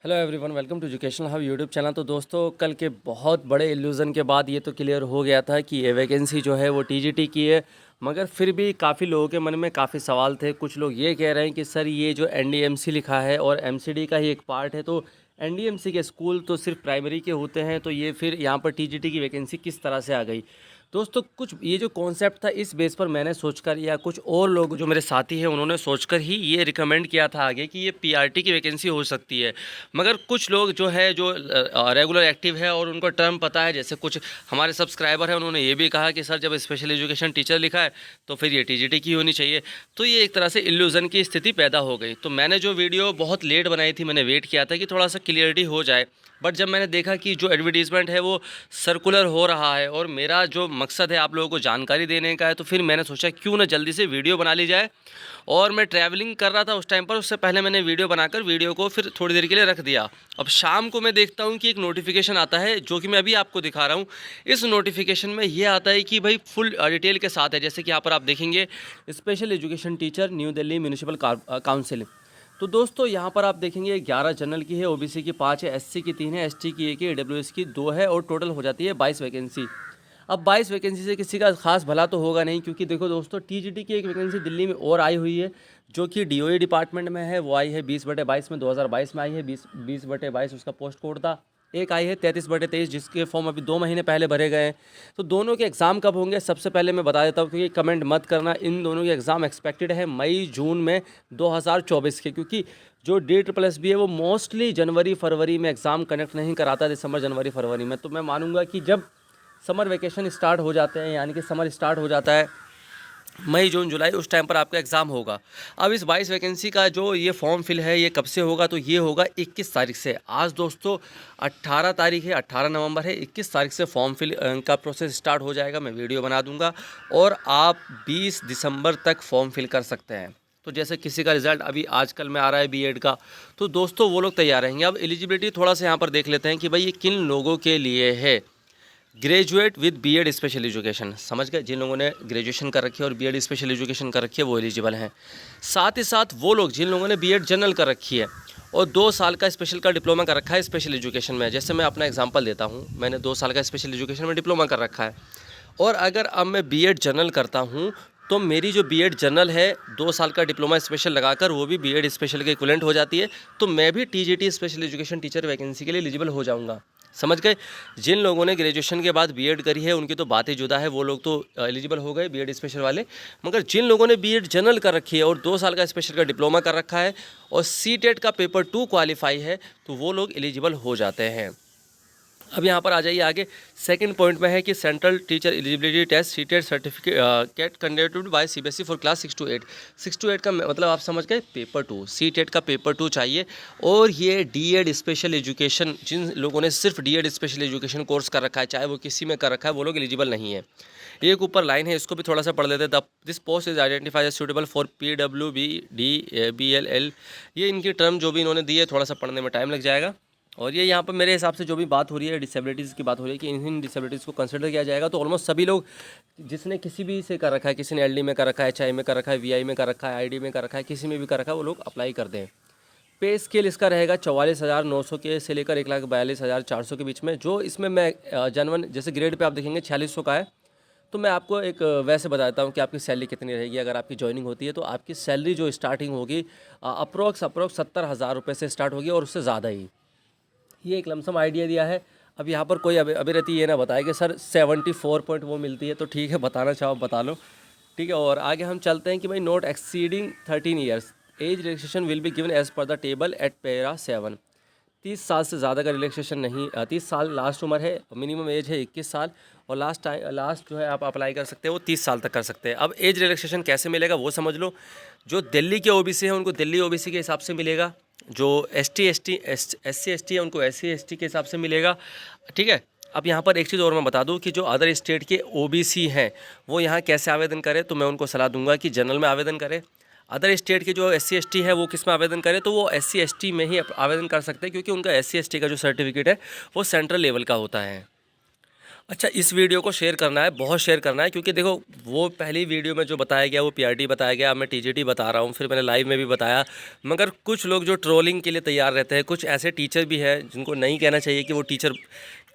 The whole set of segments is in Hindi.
Hello everyone, welcome to educational hub YouTube channel. तो दोस्तों, कल के बहुत बड़े इल्यूज़न के बाद ये तो क्लियर हो गया था कि ये वैकेंसी जो है वो टीजीटी की है। मगर फिर भी काफ़ी लोगों के मन में काफ़ी सवाल थे। कुछ लोग ये कह रहे हैं कि सर, ये जो एनडीएमसी लिखा है और एमसीडी का ही एक पार्ट है, तो एनडीएमसी के स्कूल तो सिर्फ प्राइमरी के होते हैं, तो ये फिर यहाँ पर टीजीटी की वैकेंसी किस तरह से आ गई। दोस्तों, कुछ ये जो कॉन्सेप्ट था, इस बेस पर मैंने सोचकर या कुछ और लोग जो मेरे साथी हैं उन्होंने सोचकर ही ये रिकमेंड किया था आगे कि ये पीआरटी की वैकेंसी हो सकती है। मगर कुछ लोग जो है जो रेगुलर एक्टिव है और उनको टर्म पता है, जैसे कुछ हमारे सब्सक्राइबर हैं, उन्होंने ये भी कहा कि सर, जब स्पेशल एजुकेशन टीचर लिखा है तो फिर ये टीजीटी की होनी चाहिए। तो ये एक तरह से इल्यूज़न की स्थिति पैदा हो गई। तो मैंने जो वीडियो बहुत लेट बनाई थी, मैंने वेट किया था कि थोड़ा सा क्लियरिटी हो जाए। बट जब मैंने देखा कि जो एडवर्टीज़मेंट है वो सर्कुलर हो रहा है और मेरा जो मकसद है आप लोगों को जानकारी देने का है, तो फिर मैंने सोचा क्यों ना जल्दी से वीडियो बना ली जाए। और मैं ट्रैवलिंग कर रहा था उस टाइम पर, उससे पहले मैंने वीडियो बनाकर वीडियो को फिर थोड़ी देर के लिए रख दिया। अब शाम को मैं देखता हूँ कि एक नोटिफिकेशन आता है, जो कि मैं अभी आपको दिखा रहा हूँ। इस नोटिफिकेशन में ये आता है कि भाई फुल डिटेल के साथ है, जैसे कि यहाँ पर आप देखेंगे, special education teacher new Delhi municipal council. तो दोस्तों, यहाँ पर आप देखेंगे 11 जनरल की है, ओबीसी की 5 है, एससी की 3 है, एसटी की 1 है, ईडब्ल्यूएस की 2 है और टोटल हो जाती है 22 वैकेंसी। अब 22 वैकेंसी से किसी का खास भला तो होगा नहीं, क्योंकि देखो दोस्तों, टीजीटी की एक वैकेंसी दिल्ली में और आई हुई है, जो कि डीओई डिपार्टमेंट में है। वो आई है 20/22 में, 2022 में आई है। 20/22 उसका पोस्ट कोड था। एक आई है 33/23, जिसके फॉर्म अभी 2 महीने पहले भरे गए हैं। तो दोनों के एग्ज़ाम कब होंगे, सबसे पहले मैं बता देता हूँ, क्योंकि कमेंट मत करना। इन दोनों के एग्ज़ाम एक्सपेक्टेड है मई जून में 2024 के, क्योंकि जो DSSB है वो मोस्टली जनवरी फरवरी में एग्ज़ाम कनेक्ट नहीं कराता, दिसंबर जनवरी फरवरी में। तो मैं मानूंगा कि जब समर वेकेशन स्टार्ट हो जाते हैं, यानी कि समर स्टार्ट हो जाता है मई जून जुलाई, उस टाइम पर आपका एग्ज़ाम होगा। अब इस 22 वैकेंसी का जो ये फॉर्म फिल है, ये कब से होगा, तो ये होगा 21 तारीख से। आज दोस्तों 18 तारीख है, 18 नवंबर है। 21 तारीख से फॉर्म फिल का प्रोसेस स्टार्ट हो जाएगा। मैं वीडियो बना दूंगा और आप 20 दिसंबर तक फॉर्म फिल कर सकते हैं। तो जैसे किसी का रिज़ल्ट अभी आजकल में आ रहा है बीएड का, तो दोस्तों वो लोग तैयार रहेंगे। अब एलिजिबिलिटी थोड़ा सा यहाँ पर देख लेते हैं कि भाई ये किन लोगों के लिए है। Graduate with BEd special education, समझ गए, जिन लोगों ने ग्रेजुएशन कर रखी है और बीएड स्पेशल एजुकेशन कर रखी है वो एलिजिबल हैं। साथ ही साथ वो लोग जिन लोगों ने बीएड जनरल कर रखी है और 2 साल का स्पेशल का डिप्लोमा कर रखा है स्पेशल एजुकेशन में। जैसे मैं अपना एग्जांपल देता हूँ, मैंने 2 साल का स्पेशल एजुकेशन में डिप्लोमा कर रखा है, और अगर अब मैं बीएड जनरल करता हूँ, तो मेरी जो बीएड जनरल है 2 साल का डिप्लोमा स्पेशल लगाकर वो भी बीएड स्पेशल के इक्विवेलेंट हो जाती है। तो मैं भी TGT special education teacher vacancy के लिए एलिजिबल हो जाऊँगा। समझ गए। जिन लोगों ने ग्रेजुएशन के बाद बीएड करी है उनकी तो बात ही जुदा है, वो लोग तो एलिजिबल हो गए बीएड स्पेशल वाले। मगर जिन लोगों ने बीएड जनरल कर रखी है और 2 साल का स्पेशल का डिप्लोमा कर रखा है और सीटेट का पेपर 2 क्वालिफाई है, तो वो लोग एलिजिबल हो जाते हैं। अब यहाँ पर आ जाइए आगे। सेकंड पॉइंट में है कि central teacher eligibility test CTET certificate conducted by CBSE for class 6 to 8। 6 to 8 का मतलब आप समझ गए, पेपर 2, सीटेट का पेपर 2 चाहिए। और ये डीएड स्पेशल एजुकेशन, जिन लोगों ने सिर्फ डीएड स्पेशल एजुकेशन कोर्स कर रखा है, चाहे वो किसी में कर रखा है, वो लोग एलिजिबल नहीं है। एक ऊपर लाइन है, इसको भी थोड़ा सा पढ़ लेते हैं। This post is identified as suitable for PWBD BLL। ये इनकी टर्म जो भी इन्होंने दी है, थोड़ा सा पढ़ने में टाइम लग जाएगा। और ये यहाँ पर मेरे हिसाब से जो भी बात हो रही है डिसेबिलिटीज़ की बात हो रही है कि इन डिसेबिलिटीज़ को कंसिडर किया जाएगा, तो ऑलमोस्ट सभी लोग जिसने किसी भी से कर रखा है, किसी ने एलडी में कर रखा है, एचआई में कर रखा है, वीआई में कर रखा है, आईडी में कर रखा है, किसी में भी कर रखा है, वो लोग अप्लाई कर दें। पे स्केल इसका रहेगा 44,900 के से लेकर 1,42,400 के बीच में। जो इसमें मैं जनवन जैसे ग्रेड पे आप देखेंगे 4600 का है। तो मैं आपको एक वैसे बताता हूँ कि आपकी सैलरी कितनी रहेगी। अगर आपकी ज्वाइनिंग होती है तो आपकी सैलरी जो स्टार्टिंग होगी अप्रोक्स 70,000 रुपये से स्टार्ट होगी और उससे ज़्यादा ही। ये एक लमसम आइडिया दिया है। अब यहाँ पर कोई अभिरति ये ना बताए कि सर 74 पॉइंट वो मिलती है, तो ठीक है, बताना चाहो बता लो, ठीक है। और आगे हम चलते हैं कि भाई not exceeding 13 years age relaxation will be given as per the table at para 7। 30 साल से ज़्यादा का रिलैक्सेशन नहीं, 30 साल लास्ट उम्र है, मिनिमम एज है 21 साल, और लास्ट जो है आप अप्लाई कर सकते हैं वो 30 साल तक कर सकते हैं। अब एज रिलैक्सेशन कैसे मिलेगा वो समझ लो। जो दिल्ली के ओबीसी हैं उनको दिल्ली ओबीसी के हिसाब से मिलेगा, जो SC ST है उनको SC ST के हिसाब से मिलेगा, ठीक है। अब यहाँ पर एक चीज़ और मैं बता दूँ कि जो अदर स्टेट के ओबीसी हैं वो यहाँ कैसे आवेदन करें, तो मैं उनको सलाह दूंगा कि जनरल में आवेदन करें। अदर स्टेट के जो SC ST है वो किस में आवेदन करें, तो वो SC ST में ही आवेदन कर सकते हैं, क्योंकि उनका SC ST का जो सर्टिफिकेट है वो सेंट्रल लेवल का होता है। अच्छा, इस वीडियो को शेयर करना है, बहुत शेयर करना है, क्योंकि देखो वो पहली वीडियो में जो बताया गया वो पीआरटी बताया गया, अब मैं टीजीटी बता रहा हूँ, फिर मैंने लाइव में भी बताया। मगर कुछ लोग जो ट्रोलिंग के लिए तैयार रहते हैं, कुछ ऐसे टीचर भी हैं जिनको नहीं कहना चाहिए कि वो टीचर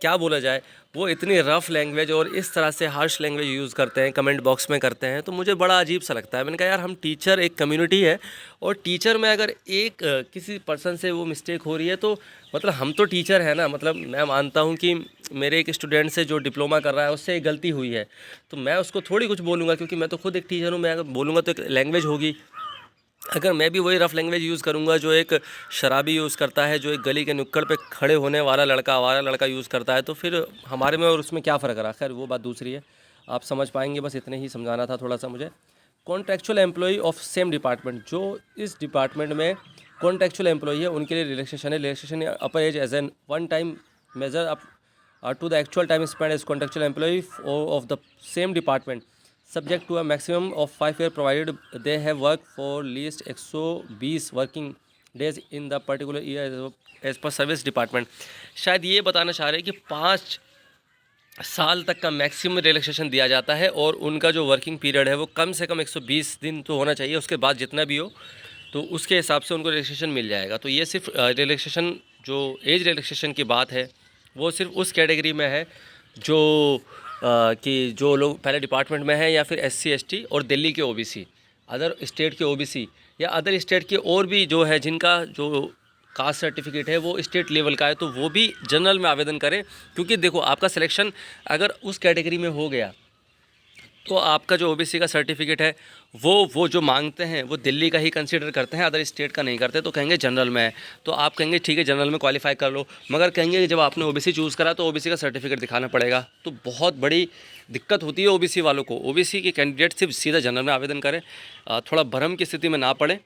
क्या बोला जाए, वो इतनी रफ़ लैंग्वेज और इस तरह से हार्श लैंग्वेज यूज़ करते हैं, कमेंट बॉक्स में करते हैं, तो मुझे बड़ा अजीब सा लगता है। मैंने कहा यार, हम टीचर एक कम्युनिटी है, और टीचर में अगर एक किसी पर्सन से वो मिस्टेक हो रही है तो मतलब हम तो टीचर हैं ना। मतलब मैं मानता हूँ कि मेरे एक स्टूडेंट से जो डिप्लोमा कर रहा है उससे एक गलती हुई है, तो मैं उसको थोड़ी कुछ बोलूँगा, क्योंकि मैं तो खुद एक टीचर हूँ। मैं अगर बोलूँगा तो एक लैंग्वेज होगी। अगर मैं भी वही रफ़ लैंग्वेज यूज़ करूँगा जो एक शराबी यूज़ करता है, जो एक गली के नुक्कड़ पे खड़े होने वाला लड़का, आवारा लड़का यूज़ करता है, तो फिर हमारे में और उसमें क्या फ़र्क रहा। खैर वो बात दूसरी है, आप समझ पाएंगे। बस इतने ही समझाना था थोड़ा सा मुझे। Contractual employee of same department, जो इस डिपार्टमेंट में कॉन्ट्रेक्चुअल एम्प्लॉई है उनके लिए रिलैक्सेशन है। Relaxation upper age as an one time measure up to the actual time spent as contractual employee of the same department, subject to a maximum of 5 years provided they have worked for least 120 working days in the particular year as per service department। शायद ये बताना चाह रहे हैं कि 5 साल तक का मैक्सिमम रिलैक्सेशन दिया जाता है, और उनका जो वर्किंग पीरियड है वो कम से कम 120 दिन तो होना चाहिए। उसके बाद जितना भी हो तो उसके हिसाब से उनको रिलैक्सेशन मिल जाएगा। तो ये सिर्फ रिलैक्सेशन, जो एज रिलैक्सेशन की बात है, वो सिर्फ उस कैटेगरी में है जो कि जो लोग पहले डिपार्टमेंट में हैं, या फिर एससी एसटी और दिल्ली के ओबीसी, अदर स्टेट के ओबीसी, या अदर स्टेट के और भी जो है जिनका जो कास्ट सर्टिफिकेट है वो स्टेट लेवल का है, तो वो भी जनरल में आवेदन करें। क्योंकि देखो आपका सिलेक्शन अगर उस कैटेगरी में हो गया तो आपका जो ओबीसी का सर्टिफिकेट है वो जो मांगते हैं वो दिल्ली का ही कंसीडर करते हैं, अदर स्टेट का नहीं करते। तो कहेंगे जनरल में है, तो आप कहेंगे ठीक है जनरल में क्वालिफाई कर लो, मगर कहेंगे कि जब आपने ओबीसी चूज़ करा तो ओबीसी का सर्टिफिकेट दिखाना पड़ेगा। तो बहुत बड़ी दिक्कत होती है ओबीसी वालों को। ओबीसी के कैंडिडेट सिर्फ सीधा जनरल में आवेदन करें, थोड़ा भ्रम की स्थिति में ना पड़े,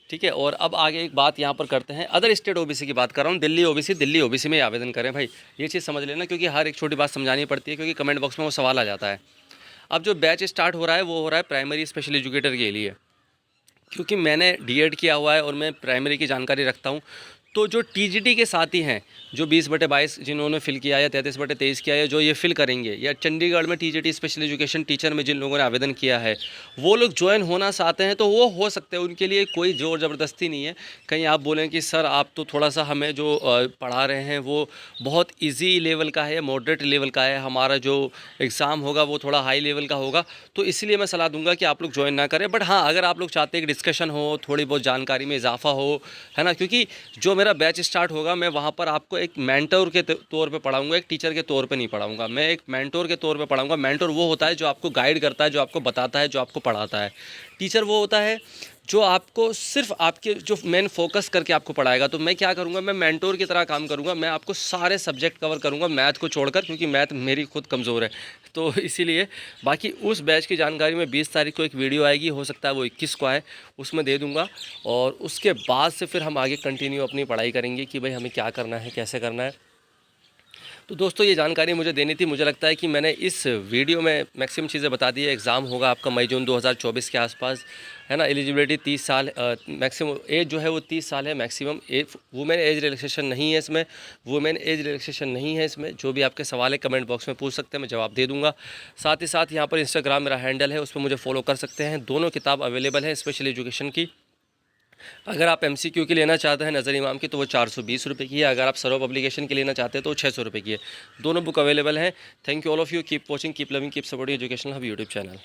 ठीक है। और अब आगे एक बात यहाँ पर करते हैं, अदर स्टेट ओबीसी की बात कर रहा हूँ। दिल्ली ओबीसी में ही आवेदन करें भाई, ये चीज़ समझ लेना, क्योंकि हर एक छोटी बात समझानी पड़ती है, क्योंकि कमेंट बॉक्स में वो सवाल आ जाता है। अब जो बैच स्टार्ट हो रहा है वो हो रहा है प्राइमरी स्पेशल एजुकेटर के लिए, क्योंकि मैंने डीएड किया हुआ है और मैं प्राइमरी की जानकारी रखता हूँ। तो जो टीजीटी के साथी हैं, जो 20/22 जिन्होंने फिल किया है, या 33/23 किया है, जो ये फिल करेंगे, या चंडीगढ़ में टीजीटी स्पेशल एजुकेशन टीचर में जिन लोगों ने आवेदन किया है, वो लोग ज्वाइन होना चाहते हैं तो वो हो सकते हैं। उनके लिए कोई ज़ोर ज़बरदस्ती नहीं है। कहीं आप बोलें कि सर आप तो थोड़ा सा हमें जो पढ़ा रहे हैं वो बहुत ईजी लेवल का है, मॉडरेट लेवल का है, हमारा जो एग्ज़ाम होगा वो थोड़ा हाई लेवल का होगा, तो इसलिए मैं सलाह दूंगा कि आप लोग ज्वाइन ना करें। बट हाँ, अगर आप लोग चाहते हैं कि डिस्कशन हो, थोड़ी बहुत जानकारी में इजाफा हो, है ना, क्योंकि जो मेरा बैच स्टार्ट होगा मैं वहाँ पर आपको एक मेंटर के तौर पे पढ़ाऊंगा, एक टीचर के तौर पे नहीं पढ़ाऊंगा। मैं एक मेंटर के तौर पे पढ़ाऊंगा। मेंटर वो होता है जो आपको गाइड करता है, जो आपको बताता है, जो आपको पढ़ाता है। टीचर वो होता है जो आपको सिर्फ आपके जो मेन फोकस करके आपको पढ़ाएगा। तो मैं क्या करूँगा, मैं मेंटोर की तरह काम करूँगा। मैं आपको सारे सब्जेक्ट कवर करूँगा, मैथ को छोड़कर, क्योंकि मैथ मेरी खुद कमज़ोर है, तो इसीलिए। बाकी उस बैच की जानकारी में 20 तारीख को एक वीडियो आएगी, हो सकता है वो 21 को आए, उसमें दे दूँगा। और उसके बाद से फिर हम आगे कंटिन्यू अपनी पढ़ाई करेंगे कि भाई हमें क्या करना है, कैसे करना है। तो दोस्तों ये जानकारी मुझे देनी थी। मुझे लगता है कि मैंने इस वीडियो में मैक्सिमम चीज़ें बता दी है। एग्ज़ाम होगा आपका मई जून 2024 के आसपास, है ना। एलिजिबिलिटी 30 साल, मैक्सिमम एज जो है वो 30 साल है। Maximum age, women age relaxation नहीं है इसमें, वुमेन एज रिलैक्सेशन नहीं है इसमें। जो भी आपके सवाल है कमेंट बॉक्स में पूछ सकते हैं, मैं जवाब दे दूँगा। साथ ही साथ यहाँ पर इंस्टाग्राम मेरा हैंडल है, उस पर मुझे फॉलो कर सकते हैं। दोनों किताब अवेलेबल है स्पेशल एजुकेशन की। अगर आप एमसीक्यू की लेना चाहते हैं नज़र इमाम की, तो वो 420 रुपये की है। अगर आप सरो पब्लिकेशन की लेना चाहते हैं तो 600 रुपये की है। दोनों बुक अवेलेबल हैं। Thank you all of you. Keep watching, keep loving, keep supporting educational hub YouTube channel.